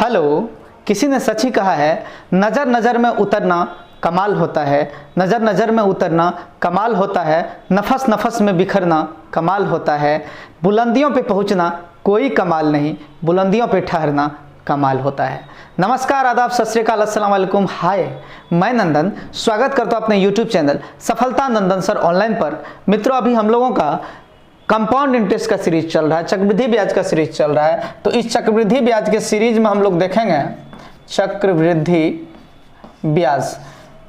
Hello, किसी ने सच ही कहा है, नज़र नज़र में उतरना कमाल होता है, नज़र नज़र में उतरना कमाल होता है, नफस नफस में बिखरना कमाल होता है, बुलंदियों पे पहुंचना कोई कमाल नहीं, बुलंदियों पे ठहरना कमाल होता है। नमस्कार, आदाब, सत श्री अकाल, अस्सलाम वालेकुम, हाय, मैं नंदन स्वागत करता हूँ अपने यूट्यूब चैनल सफलता नंदन सर ऑनलाइन पर। मित्रों, अभी हम लोगों का कंपाउंड इंटरेस्ट का सीरीज चल रहा है, चक्रवृद्धि ब्याज का सीरीज चल रहा है। तो इस चक्रवृद्धि ब्याज के सीरीज में हम लोग देखेंगे चक्रवृद्धि ब्याज।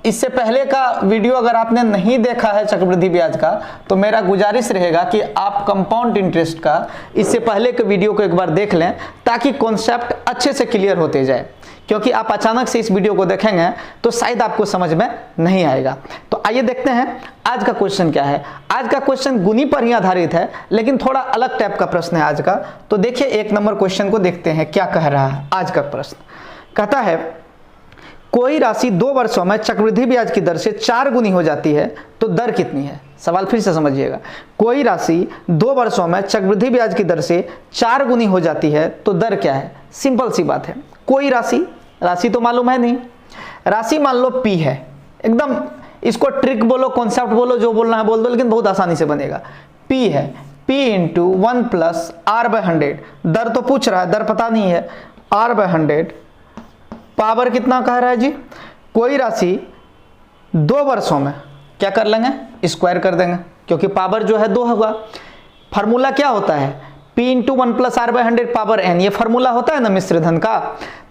इससे पहले का वीडियो अगर आपने नहीं देखा है चक्रवृद्धि ब्याज का, तो मेरा गुजारिश रहेगा कि आप कंपाउंड इंटरेस्ट का इससे पहले के वीडियो को एक बार देख लें, ताकि कॉन्सेप्ट अच्छे से क्लियर होते जाए। क्योंकि आप अचानक से इस वीडियो को देखेंगे तो शायद आपको समझ में नहीं आएगा। तो आइए देखते हैं आज का क्वेश्चन क्या है। आज का क्वेश्चन गुनी पर ही आधारित है, लेकिन थोड़ा अलग टाइप का प्रश्न है आज का। तो देखिए, एक नंबर क्वेश्चन को देखते हैं क्या कह रहा है आज का प्रश्न। कहता है, कोई राशि 2 वर्षों में चक्रवृद्धि ब्याज की दर से 4 गुनी हो जाती है तो दर कितनी है। सवाल फिर से समझिएगा, कोई राशि 2 वर्षों में चक्रवृद्धि ब्याज की दर से 4 गुनी हो जाती है तो दर क्या है। सिंपल सी बात है, कोई राशि तो मालूम है नहीं, राशि मान लो P है। एकदम इसको ट्रिक बोलो, कॉन्सेप्ट बोलो, जो बोलना है बोल दो, लेकिन बहुत आसानी से बनेगा। P है, P इंटू 1 प्लस R/100। दर तो पूछ रहा है, दर पता नहीं है। R/100 पावर कितना कह रहा है जी। कोई राशि 2 वर्षों में क्या कर लेंगे, स्क्वायर कर देंगे, क्योंकि पावर जो है 2 होगा। फार्मूला क्या होता है, P into 1 plus R/100 power n, ये फार्मूला होता है ना मिश्र धन का।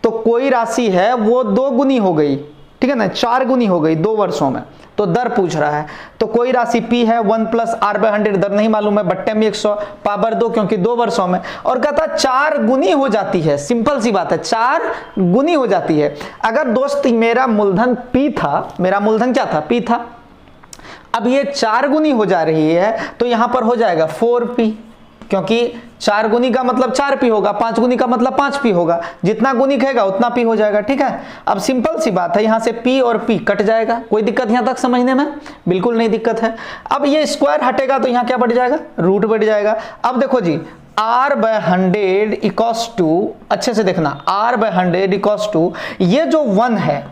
तो कोई राशि है वो 2 गुनी हो गई, ठीक है ना, 4 गुनी हो गई 2 वर्षों में, तो दर पूछ रहा है। तो कोई राशि P है 1 प्लस R/100, दर नहीं मालूम है, बट्टे में 100, पावर 2, क्योंकि 2 वर्षों में। और कहता 4 गुनी हो जाती है। सिंपल सी बात है, 4 गुनी हो जाती है। अगर दोस्त मेरा मूलधन P था, मेरा मूलधन क्या था, P था, अब ये 4 गुनी हो जा रही है, तो यहां पर हो जाएगा 4P, क्योंकि 4 गुनी का मतलब 4P होगा, 5 गुनी का मतलब 5P होगा। जितना गुनी कहेगा उतना P हो जाएगा, ठीक है। अब सिंपल सी बात है, यहां से P और P कट जाएगा। कोई दिक्कत यहां तक समझने में? बिल्कुल नहीं दिक्कत है। अब ये स्क्वायर हटेगा तो यहां क्या बढ़ जाएगा, रूट बढ़ जाएगा। अब देखो जी, R/100 इक्वल्स टू, अच्छे से देखना, R/100 इक्वल्स टू, ये जो 1 है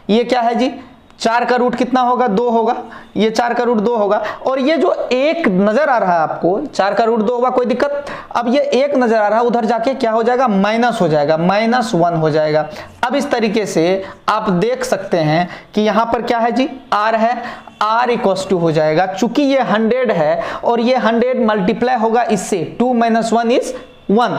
ये क्या है जी, 4 का रूट कितना होगा, 2 होगा। ये 4 का रूट 2 होगा। और ये जो 1 नजर आ रहा है आपको, 4 का रूट 2 होगा, कोई दिक्कत। अब ये 1 नजर आ रहा है, उधर जाके क्या हो जाएगा, माइनस हो जाएगा, -1 हो जाएगा। अब इस तरीके से आप देख सकते हैं कि यहां पर क्या है जी, R है, R इक्वल्स टू हो जाएगा। चूंकि ये 100 है और ये 100 मल्टीप्लाई होगा इससे, 2 - 1 इज 1,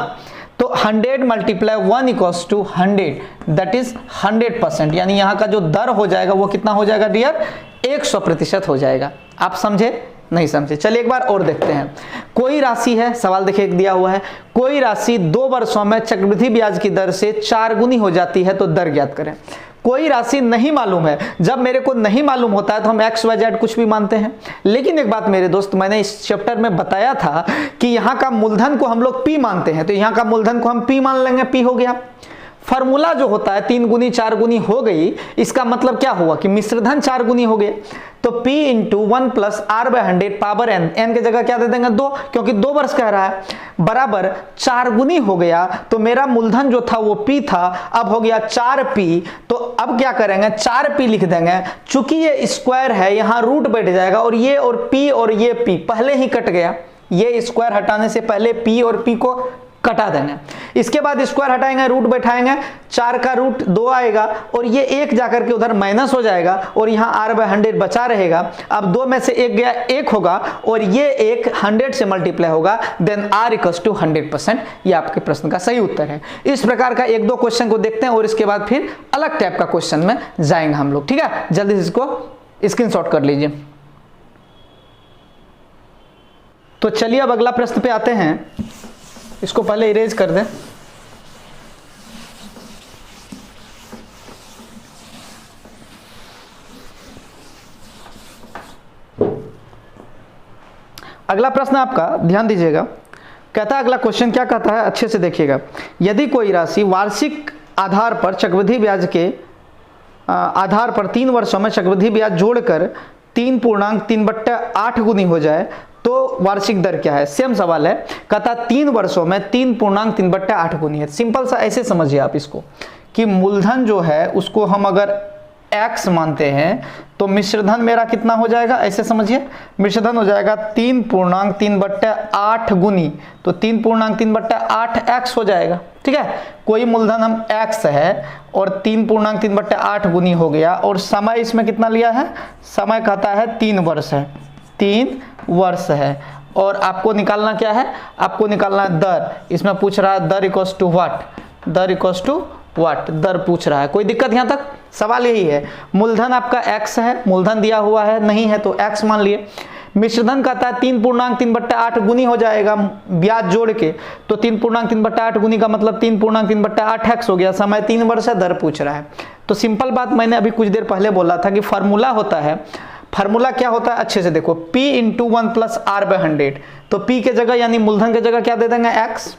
तो 100 multiply 1 equals to 100, that is 100%। यानी यहाँ का जो दर हो जाएगा वो कितना हो जाएगा डियर, 100% हो जाएगा। आप समझे नहीं समझे? चलिए एक बार और देखते हैं। कोई राशि है, सवाल देखिए दिया हुआ है, कोई राशि 2 वर्षों में चक्रवृद्धि ब्याज की दर से 4 गुनी हो जाती है तो दर ज्ञात करें। कोई राशि नहीं मालूम है। जब मेरे को नहीं मालूम होता है तो हम x, y, z कुछ भी मानते हैं। लेकिन एक बात मेरे दोस्त, मैंने इस चैप्टर में बताया था कि यहाँ का मूलधन को हम लोग P मानते हैं, तो यहाँ का मूलधन को हम P मान लेंगे, P हो गया। फार्मूला जो होता है 3 गुनी 4 गुनी हो गई, इसका मतलब क्या हुआ कि मिश्रधन 4 गुनी हो गए। तो P into 1 plus R/100 power n, n की जगह क्या दे देंगे 2, क्योंकि 2 वर्ष कह रहा है, बराबर 4 गुनी हो गया। तो मेरा मूलधन जो था वो P था, अब हो गया 4P। तो अब क्या करेंगे, 4P लिख देंगे। चूंकि ये स्क्वायर है, यहाँ रूट बैठ जाएगा, और ये और P और ये P पहले ही कट गया। ये स्क्वायर हटाने से पहले P और P को कटा देंगे। इसके बाद स्क्वायर हटाएंगे, रूट बैठाएंगे, 4 का रूट 2 आएगा, और ये 1 जाकर के उधर माइनस हो जाएगा, और यहाँ R/100 बचा रहेगा। अब 2 में से 1 गया, 1 होगा, और ये 1 100 से मल्टीप्लाई होगा, देन R इक्वल्स टू 100%। ये आपके प्रश्न का सही उत्तर है। इस प्रकार का 1-2 क्वेश्चन को देखते हैं, और इसके बाद फिर अलग टाइप का क्वेश्चन में जाएंगे हम लोग, ठीक है। जल्दी से इसको स्क्रीनशॉट कर लीजिए। तो चलिए अब अगला प्रश्न पे आते हैं। इसको पहले इरेज कर दें। अगला प्रश्न आपका ध्यान दीजिएगा। कहता है, अगला क्वेश्चन क्या कहता है, अच्छे से देखिएगा। यदि कोई राशि वार्षिक आधार पर चक्रवृद्धि ब्याज के आधार पर 3 वर्षों में चक्रवृद्धि ब्याज जोड़कर 3.3/8 गुनी हो जाए तो वार्षिक दर क्या है, सेम सवाल है। कहता 3 वर्षों में 3.3/8 गुनी है। सिंपल सा ऐसे समझिए आप इसको कि मूलधन जो है उसको हम अगर x मानते हैं तो मिश्रधन मेरा कितना हो जाएगा, ऐसे समझिए, मिश्रधन हो जाएगा 3.3/8 गुनी, तो 3.3/8x हो जाएगा। ठीक है, कोई मूलधन हम x है और 3.3/8 गुनी हो गया, और समय इसमें कितना लिया है, समय कहता है 3 वर्ष है, 3 वर्ष है। और आपको निकालना क्या है, आपको निकालना है दर। इसमें पूछ रहा है दर इक्वल्स टू व्हाट, दर इक्वल्स टू व्हाट, दर पूछ रहा है। कोई दिक्कत यहाँ तक, सवाल यही है। मूलधन आपका x है, मूलधन दिया हुआ है, नहीं है तो x मान लिए। मिश्रधन कहता है 3.3/8 गुनी हो जाएगा ब्याज जोड़ के, तो 3.3/8 गुनी का मतलब 3.3/8x हो गया। समय 3 वर्ष है, दर पूछ रहा है। तो सिंपल बात मैंने अभी कुछ देर पहले बोला था कि फार्मूला होता है, फार्मूला क्या होता है, अच्छे से देखो, P × 1 + R/100। तो P के जगह यानी मूलधन के जगह क्या दे देंगे, x।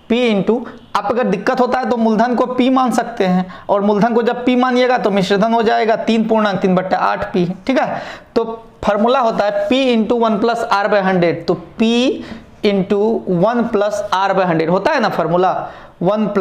P इंटू, आप अगर दिक्कत होता है तो मूलधन को P मान सकते हैं, और मूलधन को जब P मानिएगा तो मिश्रधन हो जाएगा 3.3/8P। ठीक है, तो फार्मूला होता है P × 1 + R/100। तो P × 1 + R/100 होता है ना फार्मूला, 1 +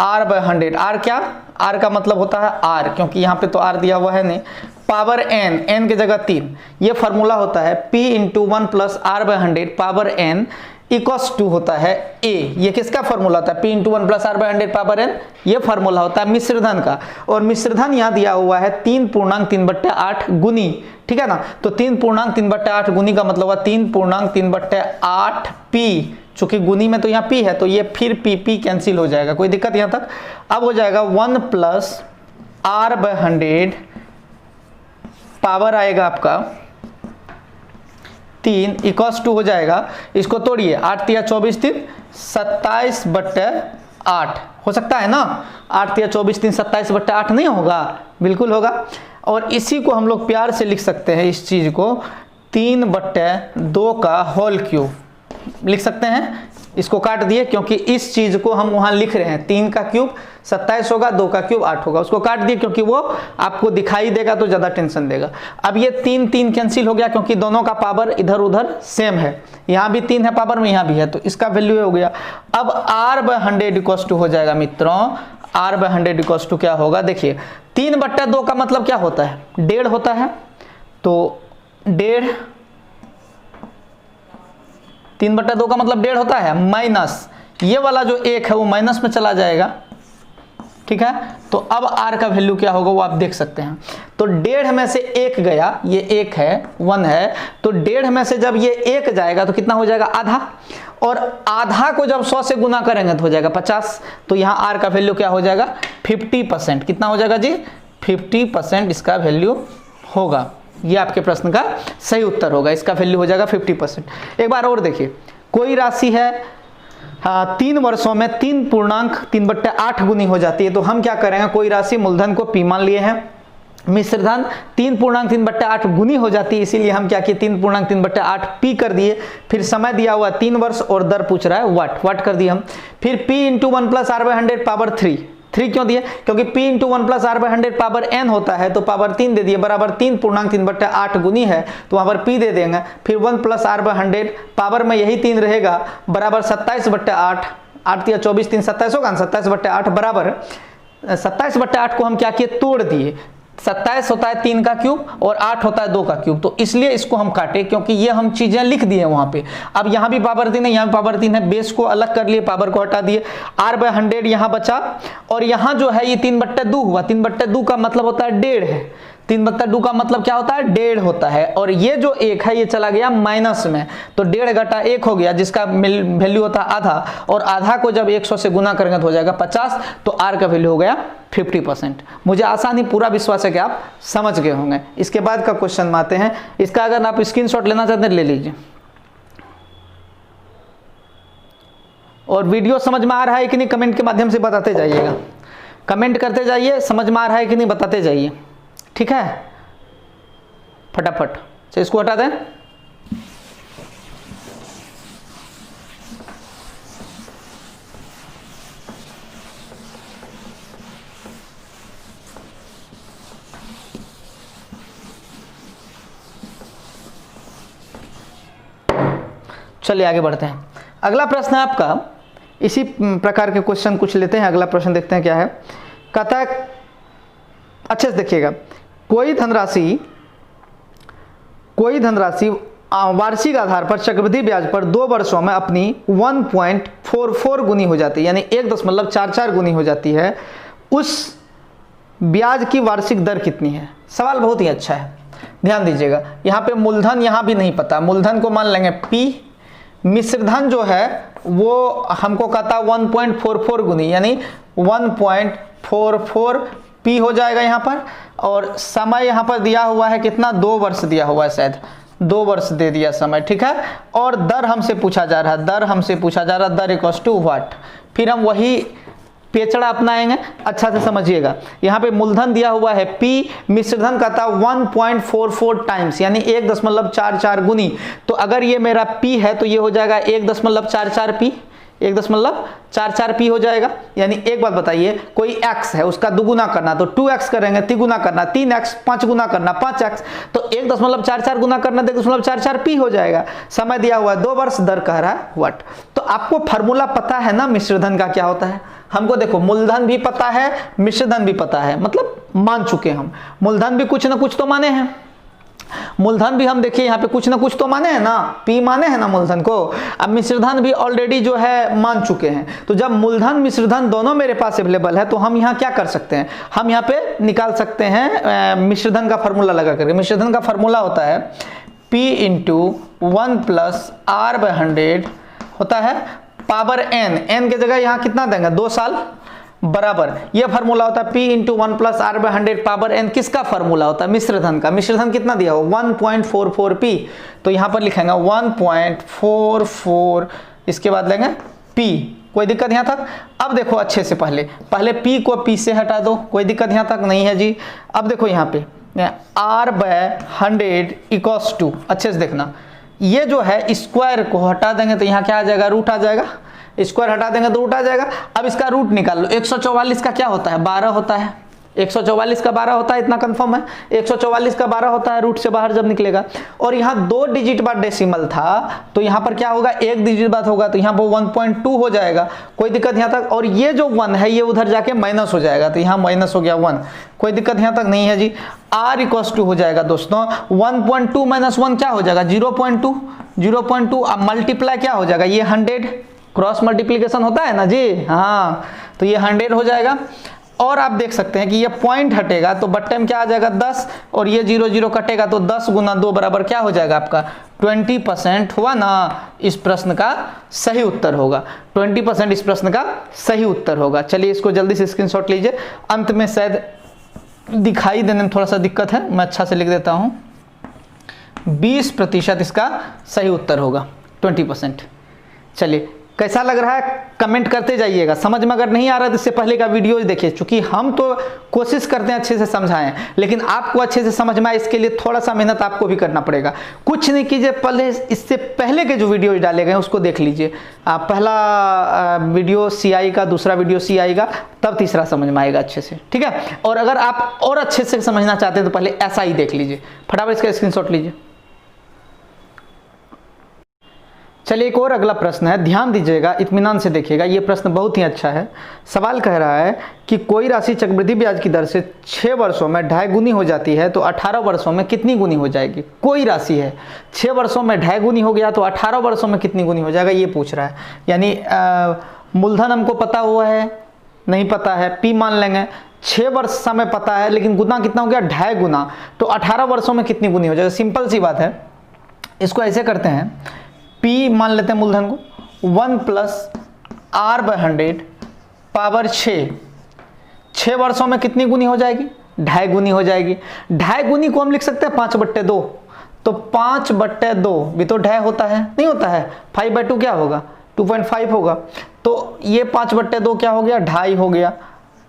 R/100। R क्या, R का मतलब होता है R, क्योंकि यहाँ पे तो R दिया हुआ है नहीं, पावर n, n के जगह 3। ये फार्मूला होता है P × 1 + R/100 power n equals to होता है A। ये किसका फार्मूला होता है, P × 1 + R/100 पावर n, ये फार्मूला होता है मिश्रधन का। और मिश्रधन यहाँ दिया हुआ है 3.3/8 गुनी। ठीक है ना, तो 3.3/8 गुनी का मतलब हुआ 3.3/8P, चूंकि गुनी में तो यहाँ P है तो ये फिर P कैंसिल हो जाएगा। कोई दिक्कत यहाँ तक। अब हो जाएगा 1 + R/100 पावर आएगा आपका 3 इक्वल्स टू हो जाएगा, इसको तोड़िए, 8 × 24 = 27/8 हो सकता है ना, 8 × 24 = 27/8 नहीं होगा, बिल्कुल होगा। और इसी को हम लोग प्यार से लिख सकते हैं, इस चीज को 3/2 का होल क्यूब लिख सकते हैं। इसको काट दिए क्योंकि इस चीज को हम वहां लिख रहे हैं, 3 का क्यूब 27 होगा, 2 का क्यूब 8 होगा, उसको काट दिए क्योंकि वो आपको दिखाई देगा तो ज्यादा टेंशन देगा। अब ये 3 कैंसिल हो गया क्योंकि दोनों का पावर इधर उधर सेम है, यहाँ भी 3 है पावर में, यहाँ भी है, तो इसका वैल्यू हो गया। अब R/100 इक्वल्स टू हो जाएगा मित्रों, R/100 इक्वल्स टू क्या होगा, देखिए 3/2 का मतलब क्या होता है, 1.5 होता है, तो 1.5, 3/2 का मतलब 1.5 होता है, माइनस ये वाला जो 1 है वो माइनस में चला जाएगा। ठीक है, तो अब R का वैल्यू क्या होगा वो आप देख सकते हैं। तो 1.5 में से 1 गया, ये 1 है, 1 है, तो 1.5 में से जब ये 1 जाएगा तो कितना हो जाएगा, आधा, और आधा को जब 100 से गुना करेंगे तो हो जाएगा 50। तो यहाँ R का वैल्यू क्या हो जाएगा, 50%। कितना हो जाएगा जी, 50% इसका वैल्यू होगा। ये आपके प्रश्न का सही उत्तर होगा, इसका वैल्यू हो जाएगा 50%। एक बार और देखिए, कोई राशि है 3 वर्षों में 3.3/8 गुनी हो जाती है, तो हम क्या करेंगे, कोई राशि मूलधन को P मान लिए हैं, मिश्रधन 3.3/8 गुनी हो जाती है, इसीलिए हम क्या किए, 3.3/8P कर दिए। फिर समय दिया हुआ 3 वर्ष और दर पूछ रहा है वाट कर दिए हम। फिर P × 1 + R/100 पावर 3 क्यों दिए, क्योंकि P × 1 + R/100 पावर n होता है, तो पावर 3 दे दिए, बराबर 3.3/8 गुनी है, तो वहां पर P दे देंगे। फिर 1 + R/100 पावर में यही 3 रहेगा, बराबर 27/8, 8 × 24 = 27 होगा, 27/8 बराबर 27/8 को हम क्या किए, तोड़ दिए। 27 होता है 3 का क्यूब और 8 होता है 2 का क्यूब, तो इसलिए इसको हम काटे क्योंकि ये हम चीजें लिख दिए वहां पे। अब यहाँ भी पावर 3 है, यहाँ भी पावर 3 है, बेस को अलग कर लिए, पावर को हटा दिए, R/100 यहाँ बचा, और यहाँ जो है ये 3/2 हुआ। 3/2 का मतलब होता है 1.5 है, 3/2 का मतलब क्या होता है, 1.5 होता है, और ये जो 1 है ये चला गया माइनस में, तो 1.5 घटा 1 हो गया, जिसका वैल्यू होता है आधा, और आधा को जब 100 से गुना करेंगे तो हो जाएगा 50, तो R का वैल्यू हो गया 50%। मुझे आशा नहीं, पूरा विश्वास है कि आप समझ गए होंगे। इसके बाद का क्वेश्चन में आते हैं, इसका अगर आप स्क्रीनशॉट लेना चाहते हैं ले लीजिए। और वीडियो समझ में आ रहा है कि नहीं कमेंट के माध्यम से बताते जाइएगा, कमेंट करते जाइए, समझ में आ रहा है कि नहीं बताते जाइए, ठीक है, फटाफट से इसको हटा दें। चलिए आगे बढ़ते हैं। अगला प्रश्न है आपका, इसी प्रकार के क्वेश्चन कुछ लेते हैं। अगला प्रश्न देखते हैं क्या है। कहता है, अच्छे से देखिएगा, कोई धनराशि वार्षिक आधार पर चक्रवृद्धि ब्याज पर 2 वर्षों में अपनी 1.44 गुनी हो जाती है, यानी 1.44 गुनी हो जाती है। उस ब्याज की वार्षिक दर कितनी है? सवाल बहुत ही अच्छा है, ध्यान दीजिएगा। यहाँ पे मूलधन यहाँ भी नहीं पता, मूलधन को मान लेंगे P, मिश्रधन जो है वो हमको कहता 1.44 गुनी, यानी 1.44 P हो जाएगा यहाँ पर। और समय यहाँ पर दिया हुआ है कितना, 2 वर्ष दिया हुआ है, शायद 2 वर्ष दे दिया समय, ठीक है। और दर हमसे पूछा जा रहा है, दर इक्वल्स टू व्हाट। फिर हम वही पेचड़ा अपनाएंगे, अच्छा से समझिएगा। यहाँ पे मूलधन दिया हुआ है P, मिश्रधन का था 1.44 टाइम्स, यानी 1.44 गुनी। तो अगर ये मेरा P है तो ये हो जाएगा 1.44 P, 1.44 P हो जाएगा। यानी एक बात बताइए, कोई x है उसका दुगुना करना तो 2x करेंगे, तिगुना करना 3x, 5 गुना करना 5x, तो 1.44 गुना करना 1.44 P हो जाएगा। समय दिया हुआ है 2 वर्ष, दर कह रहा है व्हाट। तो आपको फार्मूला पता है ना मिश्रधन का क्या होता है। हमको देखो मूलधन भी पता है, मिश्रधन भी पता है, मतलब मान चुके हम। मूलधन भी कुछ ना कुछ तो माने हैं, मूलधन भी हम देखिए यहाँ पे कुछ ना कुछ तो माने हैं ना, P माने हैं ना मूलधन को। अब मिश्रधन भी ऑलरेडी जो है मान चुके हैं। तो जब मूलधन मिश्रधन दोनों मेरे पास अवेलेबल है तो हम यहाँ क्या कर सकते हैं, हम यहाँ पे निकाल सकते हैं मिश्रधन का फार्मूला लगा करके। मिश्रधन का फार्मूला होता है P × 1 + R/100 होता है पावर n के जगह यहाँ कितना देंगे, 2 साल बराबर। ये फार्मूला होता है P × 1 + R/100 पावर n। किसका फार्मूला होता है, मिश्रधन का। मिश्रधन कितना दिया हो, 1.44 P, तो यहाँ पर लिखेंगे 1.44, इसके बाद लेंगे P। कोई दिक्कत यहाँ तक? अब देखो अच्छे से, पहले P को P से हटा दो, कोई दिक्कत यहाँ तक नहीं है जी। अब देखो यहाँ पे R/100 इक्वल्स टू, अच्छे से देखना, ये जो है स्क्वायर को हटा देंगे तो यहाँ क्या आ जाएगा, रूट आ जाएगा। स्क्वायर हटा देंगे तो रूट आ जाएगा। अब इसका रूट निकाल लो। 144 का क्या होता है, 12 होता है। 144 का 12 होता है, इतना कंफर्म है। 144 का 12 होता है, रूट से बाहर जब निकलेगा। और यहाँ 2 डिजिट बाद डेसिमल था तो यहाँ पर क्या होगा, 1 डिजिट बाद होगा, तो यहाँ पर 1.2 हो जाएगा। कोई दिक्कत यहाँ तक? और ये जो 1 है ये उधर जाके माइनस हो जाएगा, तो यहाँ माइनस हो गया 1। कोई दिक्कत यहाँ तक नहीं है जी। R = 2 हो जाएगा दोस्तों। 1.2 - 1 क्या हो जाएगा, 0.2। अब मल्टीप्लाई क्या हो जाएगा, ये 100, क्रॉस मल्टीप्लीकेशन होता है ना जी, हाँ, तो ये 100 हो जाएगा। और आप देख सकते हैं कि ये पॉइंट हटेगा तो बट्टे में क्या आ जाएगा, 10, और ये 0 0 कटेगा तो 10 × 2 बराबर क्या हो जाएगा आपका, 20% हुआ ना। इस प्रश्न का सही उत्तर होगा 20%, इस प्रश्न का सही उत्तर होगा। चलिए इसको जल्दी से स्क्रीनशॉट लीजिए। अंत में शायद दिखाई देने में थोड़ा सा दिक्कत है, मैं अच्छा से लिख देता हूँ। 20% इसका सही उत्तर होगा, 20%। चलिए कैसा लग रहा है कमेंट करते जाइएगा। समझ में अगर नहीं आ रहा है तो इससे पहले का वीडियो देखिए, चूंकि हम तो कोशिश करते हैं अच्छे से समझाएं, लेकिन आपको अच्छे से समझ में आए इसके लिए थोड़ा सा मेहनत आपको भी करना पड़ेगा। कुछ नहीं कीजिए, पहले इससे पहले के जो वीडियो डाले गए उसको देख लीजिए। पहला वीडियो CI का, दूसरा वीडियो CI का, तब तीसरा समझ में आएगा अच्छे से, ठीक है। और अगर आप और अच्छे से समझना चाहते हैं तो पहले ऐसा ही देख लीजिए। फटाफट इसका स्क्रीनशॉट लीजिए। चलिए एक और अगला प्रश्न है, ध्यान दीजिएगा, इत्मीनान से देखिएगा। ये प्रश्न बहुत ही अच्छा है। सवाल कह रहा है कि कोई राशि चक्रवृद्धि ब्याज की दर से 6 वर्षों में 2.5 गुनी हो जाती है तो 18 वर्षों में कितनी गुनी हो जाएगी। कोई राशि है 6 वर्षों में 2.5 गुनी हो गया तो 18 वर्षों में कितनी गुनी हो जाएगा, ये पूछ रहा है। यानी मूलधन हमको पता हुआ है, नहीं पता है, P मान लेंगे। 6 वर्ष समय पता है, लेकिन गुना कितना हो गया, 2.5 गुना, तो 18 वर्षों में कितनी गुनी हो जाएगा। सिंपल सी बात है, इसको ऐसे करते हैं, P मान लेते हैं मूलधन को, 1 + R/100 पावर 6 वर्षों में कितनी गुनी हो जाएगी, 2.5 गुनी हो जाएगी। 2.5 गुनी को हम लिख सकते हैं 5/2, तो 5/2 भी तो 2.5 होता है, नहीं होता है। 5/2 क्या होगा, 2.5 होगा। तो ये 5/2 क्या हो गया, 2.5 हो गया,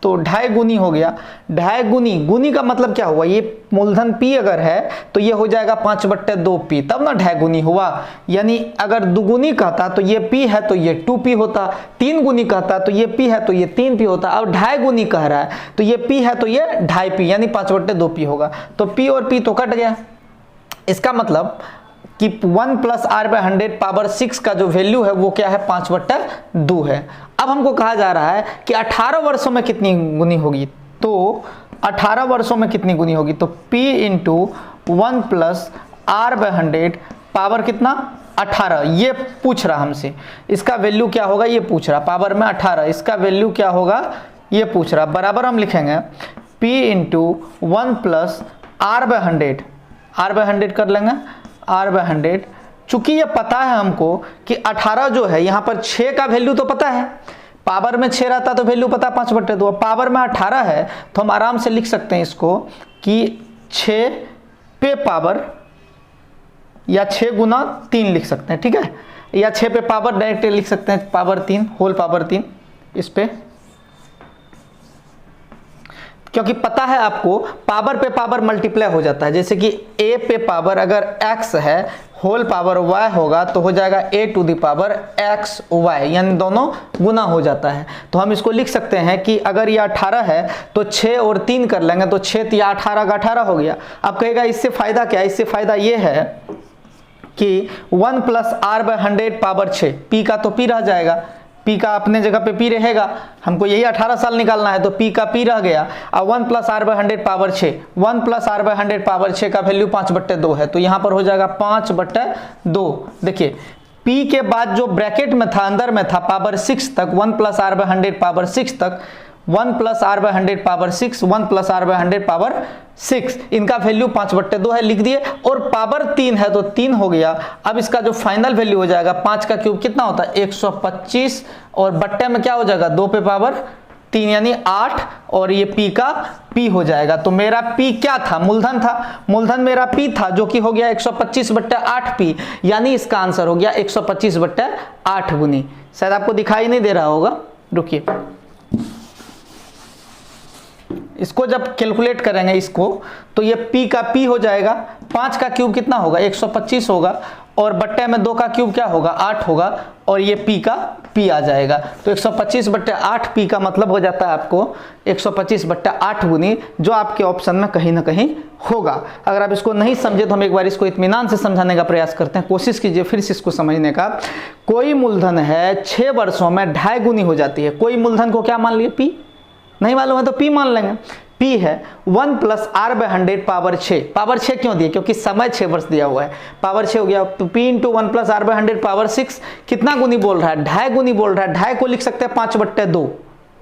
तो 2.5 गुनी हो गया। 2.5 गुनी का मतलब क्या हुआ, ये मूलधन P अगर है तो ये हो जाएगा 5/2 P, तब ना 2.5 गुनी हुआ। यानी अगर दुगुनी कहता तो ये P है तो ये 2P होता, 3 गुनी कहता तो ये P है तो ये 3P होता। अब 2.5 गुनी कह रहा है तो ये P है तो ये 2.5P, यानी 5/2 P होगा। तो P और P तो कट गया। इसका मतलब कि 1 प्लस आर बाय 100 पावर 6 का जो वैल्यू है वो क्या है 5/2 है। अब हमको कहा जा रहा है कि 18 वर्षों में कितनी गुनी होगी, तो 18 वर्षों में कितनी गुनी होगी, तो P into 1 plus R by 100 power कितना 18, ये पूछ रहा हमसे, इसका वैल्यू क्या होगा ये पूछ रहा, पावर में 18, इसका वैल्यू क्या होगा ये पूछ रहा, बराबर हम लिखेंगे P into 1 plus R by 100, R by 100 कर लेंगे, आर बाय 100। चूंकि ये पता है हमको कि 18 जो है यहाँ पर 6 का वैल्यू तो पता है, पावर में 6 रहता तो वैल्यू पता 5/2, पावर में 18 है तो हम आराम से लिख सकते हैं इसको कि 6 पे पावर या 6 गुना 3 लिख सकते हैं, ठीक है, या 6 पे पावर डायरेक्ट लिख सकते हैं पावर 3 होल पावर 3 इस पे, क्योंकि पता है आपको पावर पे पावर मल्टीप्लाई हो जाता है, जैसे कि a पे पावर अगर x है होल पावर y होगा तो हो जाएगा a to the power x y, यानी दोनों गुना हो जाता है। तो हम इसको लिख सकते हैं कि अगर ये 18 है तो 6 और 3 कर लेंगे तो 6 या 18 का 18 हो गया। अब कहेगा इससे फायदा क्या है, इससे फायदा ये है कि 1 plus R by 100 power 6, p का तो p रह जाएगा, P का अपने जगह पे P रहेगा, हमको यही 18 साल निकालना है तो P का P रह गया, और 1 plus R by 100 power 6, 1 plus R by 100 power 6 का वैल्यू 5/2 है, तो यहाँ पर हो जाएगा 5/2। देखिए P के बाद जो ब्रैकेट में था अंदर में था पावर 6 तक, 1 प्लस आर बाय 100 पावर 6 तक, 1 plus R by 100 power 6, 1 plus R by 100 power 6, इनका वैल्यू 5/2 है, लिख दिए, और पावर 3 है तो 3 हो गया। अब इसका जो फाइनल वैल्यू हो जाएगा 5 का क्यूब कितना होता है 125, और बट्टे में क्या हो जाएगा 2 पे पावर 3 यानी 8, और ये P का P हो जाएगा। तो मेरा P क्या था, मूलधन था, मूलधन मेरा P था जो कि हो गया 125/8P, यानी इसका आंसर हो गया 125/8 गुनी। शायद आपको दिखाई नहीं दे रहा होगा, रुकिए, इसको जब कैलकुलेट करेंगे इसको तो ये P का P हो जाएगा, 5 का क्यूब कितना होगा 125 होगा, और बट्टे में 2 का क्यूब क्या होगा 8 होगा, और ये P का P आ जाएगा। तो 125/8P का मतलब हो जाता है आपको 125/8 गुनी, जो आपके ऑप्शन में कहीं ना कहीं होगा। अगर आप इसको नहीं समझे तो हम एक बार इसको इत्मीनान से समझाने का प्रयास करते हैं, कोशिश कीजिए फिर से इसको समझने का। कोई मूलधन है 6 वर्षों में 2.5 गुनी हो जाती है, कोई मूलधन को क्या मान लिए P, नहीं मालूम है तो P मान लेंगे, P है 1 plus R by 100 power 6, power 6 क्यों दिए क्योंकि समय 6 वर्ष दिया हुआ है, पावर 6 हो गया, तो P into 1 plus R by 100 power 6 कितना गुनी बोल रहा है 2.5 गुनी बोल रहा है, 2.5 को लिख सकते हैं 5/2,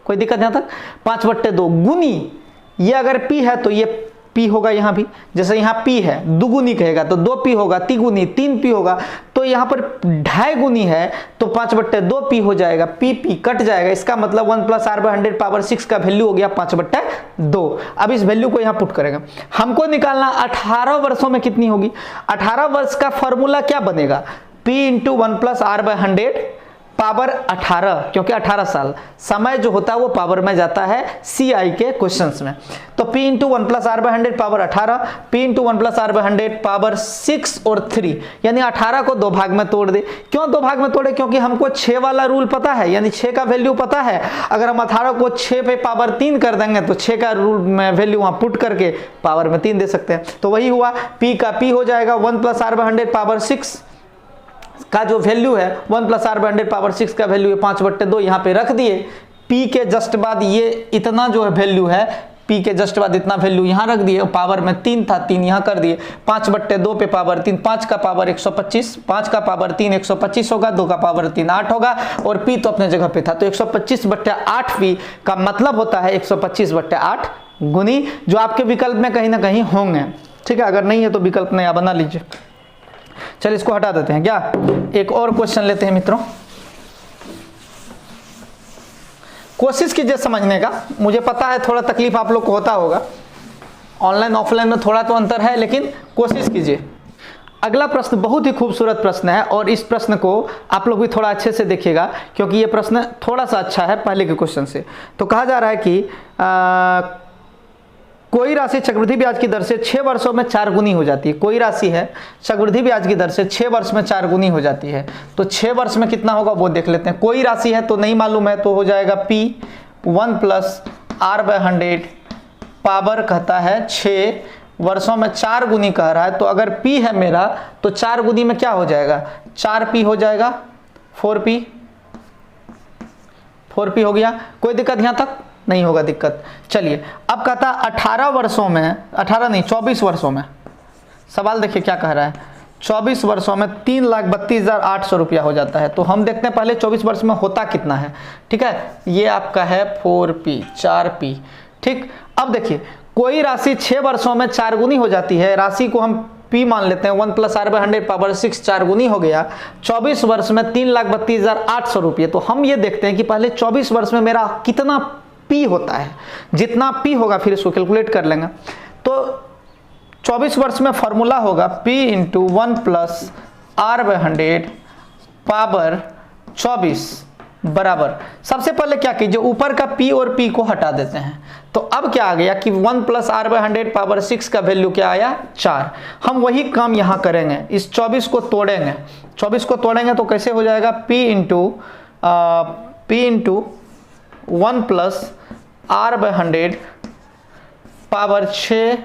कोई दिक्कत यहाँ तक, 5/2 गुनी, ये अगर P है तो ये P होगा यहाँ भी, जैसे यहाँ P है दुगुनी कहेगा तो 2P होगा, तिगुनी 3P होगा, तो यहाँ पर 2.5 गुनी है तो 5/2P हो जाएगा, P कट जाएगा, इसका मतलब 1 प्लस आर बाय 100 पावर 6 का वैल्यू हो गया 5/2। अब इस वैल्यू को यहाँ पुट करेगा, हमको निकालना 18 वर्षों में कितनी होगी, 18 वर्ष का फॉर्मूला क्या बनेगा, P into 1 plus R by 100 power 18, क्योंकि 18 साल समय जो होता है वो पावर में जाता है CI के क्वेश्चंस में, तो P into 1 plus R by 100 power 18, P into 1 plus R by 100 power 6 और 3, यानी 18 को 2 भाग में तोड़ दे। क्यों 2 भाग में तोड़े, क्योंकि हमको 6 वाला रूल पता है, यानी 6 का वैल्यू पता है, अगर हम 18 को 6 पे पावर 3 कर देंगे तो 6 का रूल में वैल्यू वहां पुट करके पावर में 3 दे सकते हैं, तो वही हुआ, P का P हो जाएगा 1 प्लस आर बाय 100 पावर 6 का जो वैल्यू है 1 प्लस आर बाय 100 पावर 6 का वैल्यू है 5/2, यहाँ पे रख दिए, P के जस्ट बाद ये इतना जो है वैल्यू है, P के जस्ट बाद इतना वैल्यू यहाँ रख दिए, पावर में 3 था 3 यहाँ कर दिए, 5/2 पे पावर 3, 5 का पावर 125, 5 का पावर 3 125 होगा, 2 का पावर 3 8 होगा, और P तो अपने जगह पे था, तो 125/8P का मतलब होता है 125/8 गुनी, जो आपके विकल्प में कहीं ना कहीं होंगे, ठीक है, अगर नहीं है तो विकल्प नया बना लीजिए। चलिए इसको हटा देते हैं क्या, एक और क्वेश्चन लेते हैं मित्रों, कोशिश कीजिए समझने का, मुझे पता है थोड़ा तकलीफ आप लोग को होता होगा, ऑनलाइन ऑफलाइन में थोड़ा तो अंतर है, लेकिन कोशिश कीजिए। अगला प्रश्न बहुत ही खूबसूरत प्रश्न है, और इस प्रश्न को आप लोग भी थोड़ा अच्छे से देखिएगा, क्योंकि ये प्रश्न थोड़ा सा अच्छा है पहले के क्वेश्चन से। तो कहा जा रहा है कि कोई राशि चक्रवृद्धि ब्याज की दर से 6 वर्षों में 4 गुनी हो जाती है, कोई राशि है चक्रवृद्धि ब्याज की दर से 6 वर्ष में 4 गुनी हो जाती है, तो 6 वर्ष में कितना होगा वो देख लेते हैं। कोई राशि है तो नहीं मालूम है, तो हो जाएगा P 1 plus R by 100 power कहता है 6 वर्षों में 4 गुनी कह रहा है, तो अगर P है मेरा तो 4 गुनी में क्या हो जाएगा, 4P हो जाएगा, 4P हो गया। कोई दिक्कत यहाँ तक नहीं होगा दिक्कत। चलिए अब कहता 18 वर्षों में, 18 नहीं 24 वर्षों में, सवाल देखिए क्या कह रहा है, 24 वर्षों में 3,32,800 रुपया हो जाता है। तो हम देखते हैं पहले 24 वर्ष में होता कितना है। ठीक है, ये आपका है 4P, 4P। ठीक, अब देखिए कोई राशि 6 वर्षों में 4 गुनी हो जाती है, राशि को हम P मान लेते हैं, 1 + r/100 पावर 6 4 गुनी हो गया। 24 वर्ष में 3,32,800 रुपये। तो हम ये देखते हैं कि पहले 24 वर्ष में मेरा कितना P होता है, जितना P होगा फिर इसको कैलकुलेट कर लेंगे। तो 24 वर्ष में फॉर्मूला होगा P × 1 + r/100 पावर 24 बराबर, सबसे पहले क्या कीजिए, ऊपर का P और P को हटा देते हैं। तो अब क्या आ गया कि 1 + r/100 पावर 6 का वैल्यू क्या आया, 4। हम वही काम यहाँ करेंगे, इस 24 को तोड़ेंगे, 24 को तोड़ेंगे तो कैसे हो जाएगा, P × 1 + r/100 power 6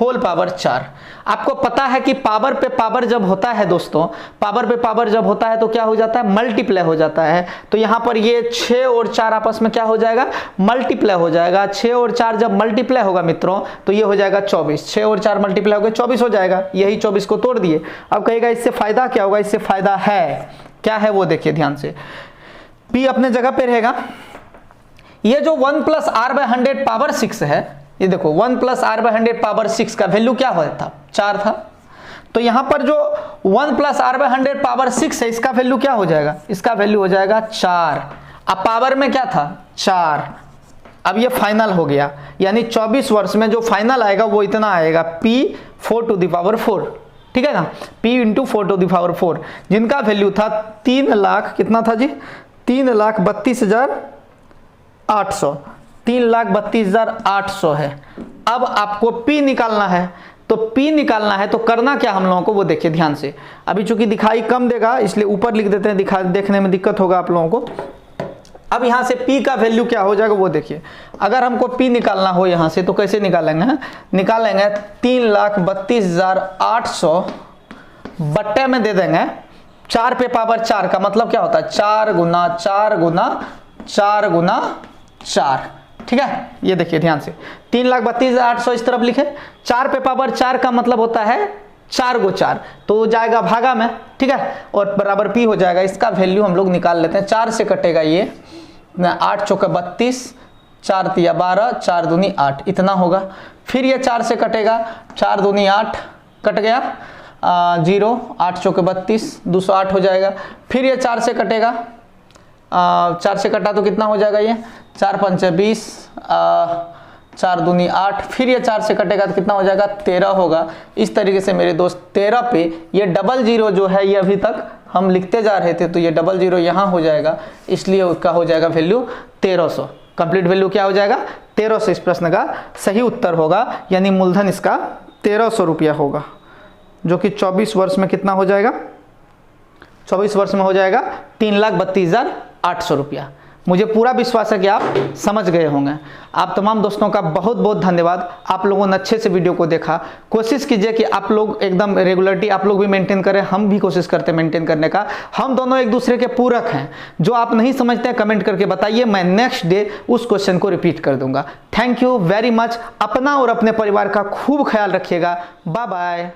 whole power 4। आपको पता है कि पावर पे पावर जब होता है दोस्तों, पावर पे पावर जब होता है तो क्या हो जाता है, मल्टीप्लाई हो जाता है। तो यहाँ पर ये 6 और 4 आपस में क्या हो जाएगा, मल्टीप्लाई हो जाएगा। 6 और 4 जब मल्टीप्लाई होगा मित्रों तो ये हो जाएगा 24, 6 और 4 मल्टीप्लाई हो गए 24 हो जाएगा। यही 24 को तोड़ दिए। अब कहेगा इससे फायदा क्या होगा, इससे फायदा है क्या है वो देखिए ध्यान से, P अपने जगह पे रहेगा। ये जो 1 + r/100 पावर 6 है, ये देखो 1 + r/100 पावर 6 का वैल्यू क्या होता था, 4 था। तो यहां पर जो 1 + r/100 पावर 6 है, इसका वैल्यू क्या हो जाएगा, इसका वैल्यू हो जाएगा 4। अब पावर में क्या था, 4। अब ये फाइनल हो गया, यानी 24 वर्ष में जो फाइनल आएगा वो इतना आएगा, P 4⁴। ठीक है ना, P × 4⁴, जिनका वैल्यू था 3 लाख, कितना था जी, 3,32,800, 3,32,800 है। अब आपको P निकालना है, तो P निकालना है तो करना क्या हम लोगों को वो देखिए ध्यान से। अभी चूंकि दिखाई कम देगा इसलिए ऊपर लिख देते हैं, देखने में दिक्कत होगा आप लोगों को। अब यहाँ से P का वैल्यू क्या हो जाएगा वो देखिए। अगर हमको P निकालना हो यहाँ से तो कैसे निकालेंगे, निकालेंगे 3,32,800 बट्टे में दे देंगे 4 पे पावर 4 का मतलब क्या होता है, 4 गुना 4 गुना 4 गुना 4। ठीक है, ये देखिए ध्यान से, 3,32,800 इस तरफ लिखे, 4 पे पावर 4 का मतलब होता है 4 × 4, तो जाएगा भागा में। ठीक है, और बराबर P हो जाएगा। इसका वैल्यू हम लोग निकाल लेते हैं। 4 से कटेगा ये, 8 × 32, 4 × 12, 4 दूनी 8, इतना होगा। फिर ये 4 से कटेगा, 4 दूनी 8 कट गया, 0, 8 × 32, 208 हो जाएगा। फिर ये 4 से कटेगा, 4 से कटा तो कितना हो जाएगा, ये 4 × 5 = 20, 4 दूनी 8, फिर ये 4 से कटेगा तो कितना हो जाएगा, 13 होगा। इस तरीके से मेरे दोस्त 13 पे ये 00 जो है ये अभी तक हम लिखते जा रहे थे, तो ये 00 यहाँ हो जाएगा, इसलिए उसका हो जाएगा वैल्यू 1300। कंप्लीट वैल्यू क्या हो जाएगा, 1300 इस प्रश्न का सही उत्तर होगा, यानी मूलधन इसका 1300 रुपया होगा, जो कि 24 वर्ष में कितना हो जाएगा, 24 वर्ष में हो जाएगा 3,32,800 रुपया। मुझे पूरा विश्वास है कि आप समझ गए होंगे। आप तमाम दोस्तों का बहुत बहुत धन्यवाद, आप लोगों ने अच्छे से वीडियो को देखा। कोशिश कीजिए कि आप लोग एकदम रेगुलरिटी आप लोग भी मेंटेन करें, हम भी कोशिश करते हैं मेंटेन करने का। हम दोनों एक दूसरे के पूरक हैं। जो आप नहीं समझते हैं कमेंट करके बताइए, मैं नेक्स्ट डे उस क्वेश्चन को रिपीट कर दूंगा। Thank you very much. अपना और अपने परिवार का खूब ख्याल रखिएगा। Bye bye.